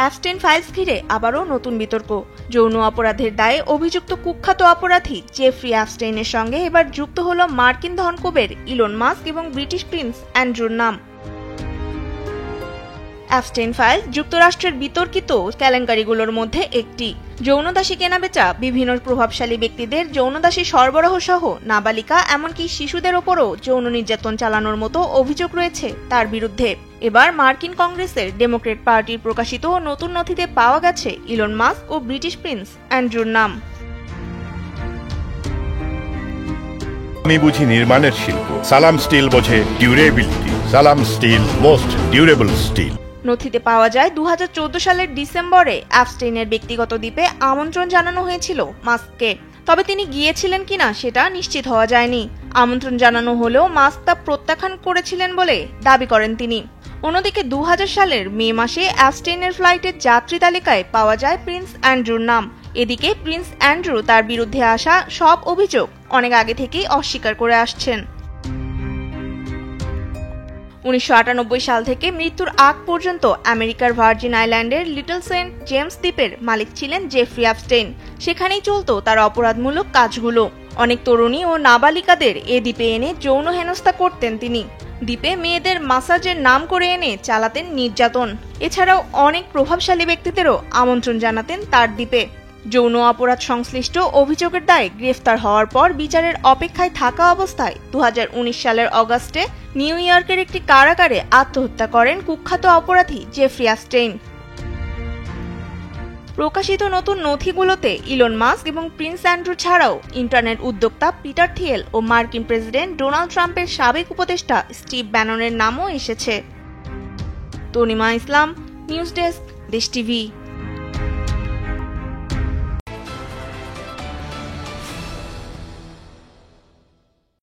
Epstein files ঘিরে আবারও নতুন বিতর্ক। যৌন অপরাধের দায়ে অভিযুক্ত কুখ্যাত অপরাধী জেফ্রি অ্যাপস্টেইনের সঙ্গে এবার যুক্ত হল মার্কিন ধনকুবের ইলন মাস্ক এবং ব্রিটিশ প্রিন্স অ্যান্ড্রুর নাম। অ্যাপস্টেইন ফাইল যুক্তরাষ্ট্রের বিতর্কিত কেলেঙ্কারিগুলোর মধ্যে একটি। যৌনদাসী কেনাবেচা, বিভিন্ন প্রভাবশালী ব্যক্তিদের যৌনদাসী সরবরাহ সহ নাবালিকা এমনকি শিশুদের ওপরও যৌন নির্যাতন চালানোর মতো অভিযোগ রয়েছে তার বিরুদ্ধে। এবার মার্কিন কংগ্রেসের ডেমোক্রেট পার্টির প্রকাশিত নতুন নথিতে পাওয়া গেছে ইলন মাস্ক ও ব্রিটিশ প্রিন্স অ্যান্ড্রুর নাম। আমি বুঝি নির্মাণের শিল্প, সালাম স্টিল বোঝে ডিউরেবিলিটি। সালাম স্টিল, মোস্ট ডিউরেবল স্টিল। নথিতে পাওয়া যায় 2014 সালের ডিসেম্বরে অ্যাপস্টেইনের ব্যক্তিগত দ্বীপে আমন্ত্রণ জানানো হয়েছিল মাস্ককে। তবে তিনি গিয়েছিলেন কিনা সেটা নিশ্চিত হওয়া যায়নি। আমন্ত্রণ জানানো হলেও মাস্ক তা প্রত্যাখ্যান করেছিলেন বলে দাবি করেন তিনি। অন্যদিকে 2000 সালের মে মাসে অ্যাপস্টেইনের ফ্লাইটের যাত্রী তালিকায় পাওয়া যায় প্রিন্স অ্যান্ড্রুর নাম। এদিকে প্রিন্স অ্যান্ড্রু তার বিরুদ্ধে আসা সব অভিযোগ অনেক আগে থেকেই অস্বীকার করে আসছেন। 1998 সাল থেকে মৃত্যুর আগ পর্যন্ত আমেরিকার ভার্জিন আইল্যান্ডের লিটল সেন্ট জেমস দ্বীপের মালিক ছিলেন জেফ্রি অ্যাপস্টেইন। সেখানেই চলত তার অপরাধমূলক কাজগুলো। অনেক তরুণী ও নাবালিকাদের এ দ্বীপে এনে যৌন হেনস্থা করতেন তিনি। দ্বীপে মেয়েদের মাসাজের নাম করে এনে চালাতেন নির্যাতন। এছাড়াও অনেক প্রভাবশালী ব্যক্তিদেরও আমন্ত্রণ জানাতেন তার দ্বীপে। যৌন অপরাধ সংশ্লিষ্ট অভিযোগের দায়ে গ্রেফতার হওয়ার পর বিচারের অপেক্ষায় থাকা অবস্থায় 2019 সালের অগাস্টে নিউ ইয়র্কের একটি কারাগারে আত্মহত্যা করেন কুখ্যাত অপরাধী জেফ্রি অ্যাপস্টেইন। প্রকাশিত নতুন নথিগুলোতে ইলন মাস্ক এবং প্রিন্স অ্যান্ড্রু ছাড়াও ইন্টারনেট উদ্যোক্তা পিটার থিয়েল ও মার্কিন প্রেসিডেন্ট ডোনাল্ড ট্রাম্পের সাবেক উপদেষ্টা স্টিভ ব্যাননের নামও এসেছে। তনিমা ইসলাম, নিউজ ডেস্ক, দেশ টিভি।